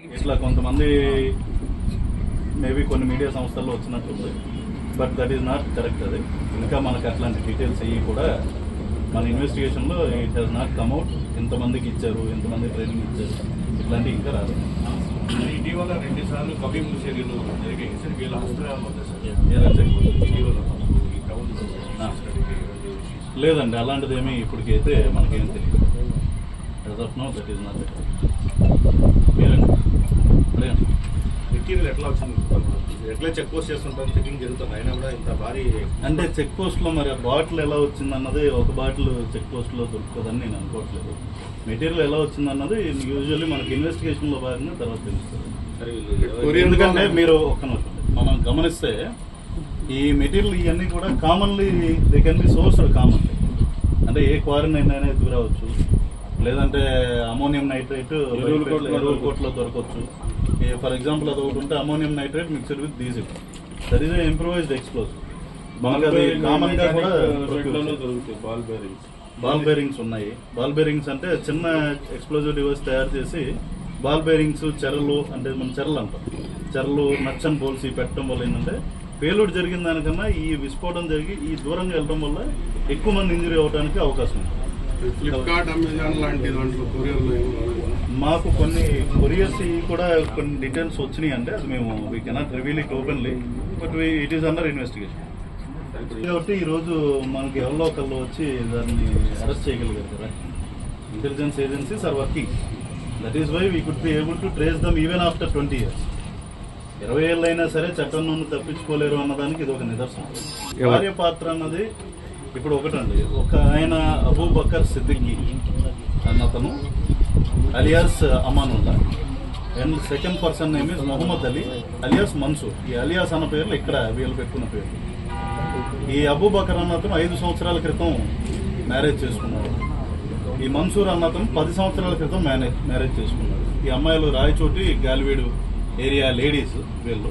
ఇట్లా కొంతమంది మేబీ కొన్ని మీడియా సంస్థల్లో వచ్చినట్టుంది, but that is not correct. అది ఇంకా మనకు అట్లాంటి డీటెయిల్స్ అయ్యి కూడా మన ఇన్వెస్టిగేషన్లో ఇట్ హెస్ నాట్ కమ్అవుట్. ఎంతమందికి ఇచ్చారు, ఎంతమంది ట్రైనింగ్ ఇచ్చారు, ఇట్లాంటివి ఇంకా రాదు. ఇటీవల 2 సార్లు కవింపు చర్యలు జరిగాయి సార్, వీళ్ళ హస్తరాలు లేదండి, అలాంటిది ఏమీ ఇప్పటికైతే మనకేం తెలియదు. As of now that is not. Material ఎట్లా వచ్చింది, ఎట్లా చెక్ పోస్ట్ చేస్తుంటారు, చెకింగ్ జరుగుతుంది అయినా కూడా ఇంత భారీ అంటే చెక్ పోస్ట్లో మరి ఆ బాటిల్ ఎలా వచ్చింది అన్నది, ఒక బాటిల్ చెక్ పోస్ట్లో దొరుకుతుందని నేను అనుకోవట్లేదు. మెటీరియల్ ఎలా వచ్చింది అన్నది యూజువల్లీ మనకి ఇన్వెస్టిగేషన్లో భాగంగా తర్వాత తెలుస్తుంది. ఎందుకంటే మీరు ఒక్క నిమిషం మనం గమనిస్తే ఈ మెటీరియల్ ఇవన్నీ కూడా commonly they can be sourced commonly. అంటే ఏ క్వారంటైన్ అయినా ఎదుగురావచ్చు, లేదంటే అమోనియం నైట్రేట్ ఎరువుల కోట్లో దొరకవచ్చు. ఫర్ ఎగ్జాంపుల్ అది ఒకటి ఉంటే ammonium nitrate mixed with diesel, that is improvised explosive. మనకు అది కామన్ గా కూడా బాల్ బేరింగ్స్ ఉన్నాయి. బాల్ బేరింగ్స్ అంటే చిన్న ఎక్స్ప్లోజివ్ డివైస్ తయారు చేసి బాల్ బేరింగ్స్ చెరలు, అంటే మన చెరలు అంటాం, చెరలు నచ్చని పోల్సి పెట్టడం వల్ల ఏంటంటే పేలుడు జరిగిన దానికన్నా ఈ విస్ఫోటం జరిగి ఈ దూరంగా వెళ్ళడం వల్ల ఎక్కువ మంది ఇంజరీ అవడానికి అవకాశం ఉంది. ఫ్లిప్కార్ట్, అమెజాన్ లాంటి దాంట్లో కొరియర్లో మాకు కొన్ని కొరియర్స్ కూడా కొన్ని డీటెయిల్స్ వచ్చినాయి. అంటే అది మేము we cannot reveal it openly, but it is under investigation. కాబట్టి ఈరోజు మనకి ఎవరో ఒకళ్ళు వచ్చి దాన్ని అరెస్ట్ చేయగలిగారు కదా. Intelligence agencies are working, that is why we could be able to trace them even after 20 years. 20 ఏళ్ళైనా సరే చట్టం నుండి తప్పించుకోలేరు అన్నదానికి ఇది ఒక నిదర్శనం. భార్య పాత్ర అన్నది ఇప్పుడు ఒకటండి. ఒక ఆయన అబూ బకర్ సిద్దికి అన్నతను alias Amanullah, and second person name is Mohammed Ali alias Mansoor. ఈ అలియాస్ అన్న పేర్లు ఇక్కడ వీళ్ళు పెట్టుకున్న పేర్లు. ఈ అబూ బకర్ అన్నతను 5 సంవత్సరాల క్రితం మ్యారేజ్ చేసుకున్నాడు. ఈ మన్సూర్ అన్నతను 10 సంవత్సరాల క్రితం మ్యారేజ్ చేసుకున్నాడు. ఈ అమ్మాయిలు రాయచోటి గాలివీడు ఏరియా లేడీస్ వీళ్ళు.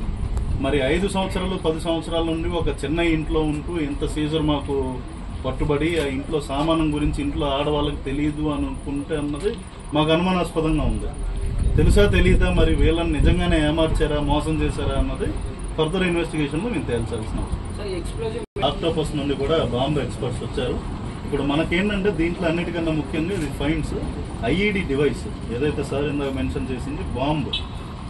మరి 5 సంవత్సరాలు 10 సంవత్సరాల నుండి ఒక చిన్న ఇంట్లో ఉంటూ ఇంత సీజర్ మాకు పట్టుబడి ఆ ఇంట్లో సామానం గురించి ఇంట్లో ఆడవాళ్ళకి తెలియదు అని అనుకుంటే అన్నది మాకు అనుమానాస్పదంగా ఉంది. తెలుసా తెలియదా మరి వీళ్ళని నిజంగానే ఏమార్చారా, మోసం చేశారా అన్నది ఫర్దర్ ఇన్వెస్టిగేషన్ లో మేము తేల్చాల్సిన అవసరం. ఆక్టోపస్ నుండి కూడా బాంబు ఎక్స్పర్ట్స్ వచ్చారు. ఇప్పుడు మనకేంటంటే దీంట్లో అన్నిటికన్నా ముఖ్యంగా ఇది ఫైండ్స్ ఐఈడి డివైస్, ఏదైతే సార్ ఇందాక మెన్షన్ చేసింది బాంబు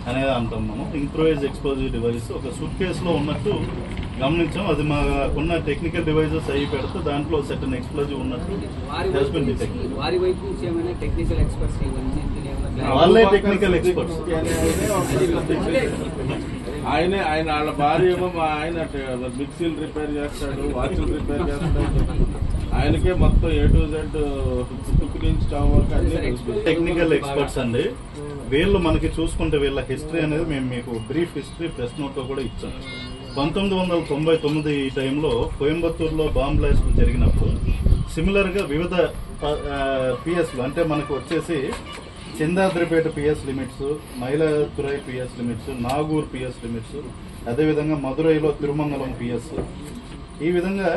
అనేది అంటాం మనం, ఇంప్రూవైజ్ ఎక్స్ప్లోజివ్ డివైస్ ఒక సూట్ కేసులో ఉన్నట్టు గమనించాం. అది మాకున్న టెక్నికల్ డివైజెస్ అయ్యి పెడితే దాంట్లో సెటన్ ఎక్స్ప్లోజివ్ ఉన్నట్టు వాళ్ళే టెక్నికల్ ఎక్స్పర్ట్స్. ఆయన వాళ్ళ భార్య ఏమో మా ఆయన మిక్సీలు రిపేర్ చేస్తాడు, వాచ్లు రిపేర్ చేస్తాడు, ఆయనకే మొత్తం A to Z cooking stove work technical experts అండి వీళ్ళు. మనకి చూసుకుంటే వీళ్ళ హిస్టరీ అనేది మేము మీకు బ్రీఫ్ హిస్టరీ ప్రెస్ నోట్ లో కూడా ఇచ్చాం. 1999 ఈ టైంలో కోయంబత్తూరులో బాంబ్ బ్లాస్ట్ జరిగినప్పుడు సిమిలర్ గా వివిధ పిఎస్లు, అంటే మనకు వచ్చేసి Chandadripet PS limits, Mayiladuthurai PS limits, Nagore PS limits, అదేవిధంగా మదురైలో తిరుమంగళం పిఎస్, ఈ విధంగా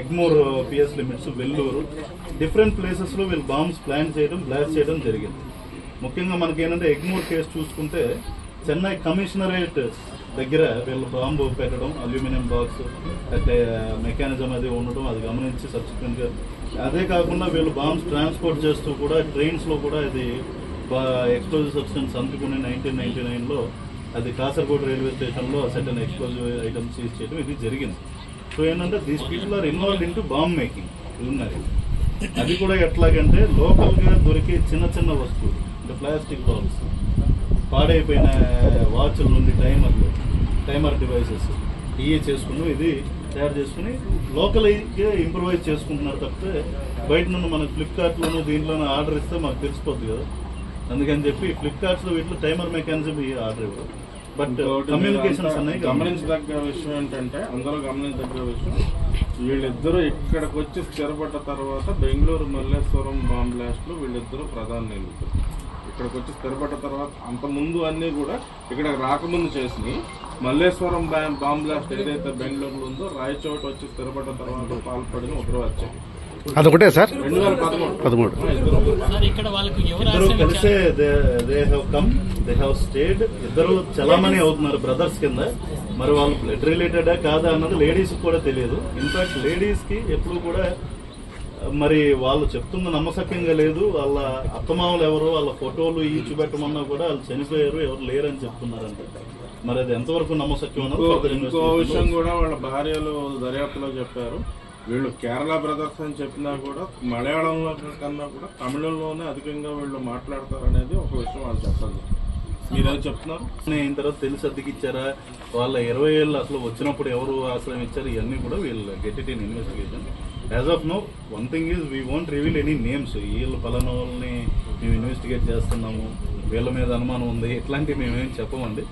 Egmore PS limits, Vellore, different places లో వీళ్ళు బాంబ్స్ ప్లాన్ చేయడం, బ్లాస్ట్ చేయడం జరిగింది. ముఖ్యంగా మనకి ఏంటంటే ఎగ్మూర్ కేసు చూసుకుంటే చెన్నై కమిషనరేట్ దగ్గర వీళ్ళు బాంబు పెట్టడం, అల్యూమినియం బాక్స్ అంటే మెకానిజం అది ఉండడం, అది గమనించి సబ్సిక్వెంట్ గా అదే కాకుండా వీళ్ళు బాంబ్స్ ట్రాన్స్పోర్ట్ చేస్తూ కూడా ట్రైన్స్ లో కూడా ఇది ఎక్స్ప్లోజివ్ సబ్స్టెన్స్ అందుకుని 1999లో అది కాసర్గోడ్ రైల్వే స్టేషన్ లో సెటన్ ఎక్స్ప్లోజివ్ ఐటమ్స్ సీజ్ చేయడం ఇది జరిగింది. సో ఏంటంటే these people are involved in to bomb making ఉన్నది. అది కూడా ఎట్లాగంటే లోకల్ గా దొరికే చిన్న చిన్న వస్తువులు, అంటే ప్లాస్టిక్ బాల్స్, పాడైపోయిన వాచ్ల నుండి టైమర్ డివైసెస్ ఇవి చేసుకుని ఇది తయారు చేసుకుని లోకల్గా ఇంప్రూవైజ్ చేసుకుంటున్నారు తప్పితే బయట నుండి మనకు ఫ్లిప్కార్ట్లోనూ దీంట్లోనూ ఆర్డర్ ఇస్తే మాకు తెలిసిపోద్ది కదా. అందుకని చెప్పి ఫ్లిప్కార్ట్స్ లో వీటిలో టైమర్ మెకానిజం ఆర్డర్ ఇవ్వరు. బట్ కమ్యూనికేషన్స్ అనేవి గమనించదగ్గ విషయం ఏంటంటే, అందరూ గమనించదగ్గ విషయం, వీళ్ళిద్దరూ ఇక్కడికి వచ్చి స్థిరపడ్డ తర్వాత బెంగళూరు మల్లేశ్వరం బాంబ్ బ్లాస్ట్ లో వీళ్ళిద్దరూ ప్రధాన నిందితులు. ఇక్కడికి వచ్చి స్థిరపడ్డ తర్వాత అంతకుముందు అన్నీ కూడా ఇక్కడ రాకముందు చేసినాయి. మల్లేశ్వరం బాంబ్ బ్లాస్ట్ ఏదైతే బెంగళూరులో ఉందో రాయచోట వచ్చి స్థిరపడ్డ తర్వాత పాల్పడిన ఉగ్రవాద చర్య. అదొకటే సార్ 2013. ఇద్దరు కలిసే they have come, they have stayed. ఇద్దరు చలామణి అవుతున్నారు బ్రదర్స్ కింద. మరి వాళ్ళు బ్లడ్ రిలేటెడా కాదా అన్నది లేడీస్ కూడా తెలియదు. ఇన్ఫాక్ట్ లేడీస్ కి ఎప్పుడు కూడా మరి వాళ్ళు చెప్తున్న నమ్మసక్యంగా లేదు. వాళ్ళ అత్తమామలు ఎవరు, వాళ్ళ ఫోటోలు ఈ చూపెట్టమన్నా కూడా వాళ్ళు చనిపోయారు, ఎవరు లేరని చెప్తున్నారంట. మరి అది ఎంతవరకు నమ్మసక్యం అన్నది ఇంకో విషయం కూడా వాళ్ళ భార్యలు దర్యాప్తులో చెప్పారు. వీళ్ళు కేరళ బ్రదర్స్ అని చెప్పినా కూడా మలయాళంలో కన్నా కూడా తమిళంలోనే అధికంగా వీళ్ళు మాట్లాడతారనేది ఒక విషయం వాళ్ళు చెప్పాలి. మీరేదో చెప్తున్నారు. అయిన తర్వాత తెలిసి అద్దెకిచ్చారా, వాళ్ళ 20 ఏళ్ళు అసలు వచ్చినప్పుడు ఎవరు ఆశ్రయం ఇచ్చారు, ఇవన్నీ కూడా వీళ్ళు get it in investigation. As of now one thing is we won't reveal any names. వీళ్ళు పలానా వాళ్ళని మేము ఇన్వెస్టిగేట్ చేస్తున్నాము, వీళ్ళ మీద అనుమానం ఉంది, ఇట్లాంటివి మేమేం చెప్పమండి.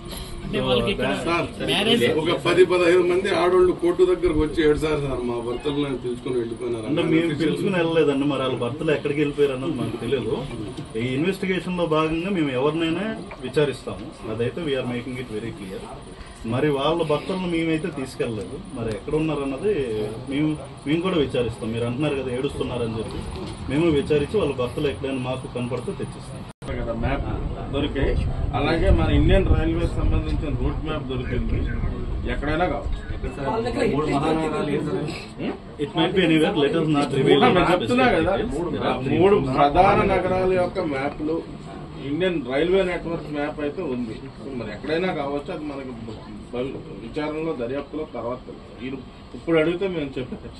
ఒక 10-15 మంది ఆడోళ్ళు కోర్టు దగ్గరకు వచ్చి ఏడ్చారు సార్, మా భర్తలను తెలుసుకుని వెళ్ళిపోయినారు. అంటే మేము తెలుసుకుని వెళ్ళలేదండి. మరి వాళ్ళ భర్తలు ఎక్కడికి వెళ్ళిపోయారు అన్నది మాకు తెలియదు. ఈ ఇన్వెస్టిగేషన్ లో భాగంగా మేము ఎవరినైనా విచారిస్తాము, అదైతే we are making it very clear. మరి వాళ్ళ భర్తలను మేమైతే తీసుకెళ్లలేదు. మరి ఎక్కడ ఉన్నారన్నది మేము కూడా విచారిస్తాం. మీరు అంటున్నారు కదా ఏడుస్తున్నారని చెప్పి, మేము విచారించి వాళ్ళ భర్తలు ఎక్కడైనా మాకు కనపడితే తెచ్చిస్తాం. కదా మ్యాప్ దొరికాయి. అలాగే మన ఇండియన్ రైల్వే సంబంధించిన రూట్ మ్యాప్ దొరికింది. ఎక్కడైనా కావచ్చు. It might be anywhere, let us not reveal. నేను చెప్తున్నా కదా, 3 ప్రధాన నగరాల యొక్క మ్యాప్లు ఇండియన్ రైల్వే నెట్వర్క్ మ్యాప్ అయితే ఉంది. మరి ఎక్కడైనా కావచ్చు. అది మనకి విచారణలో దర్యాప్తులో తర్వాత ఇప్పుడు అడిగితే మేము చెప్పేది.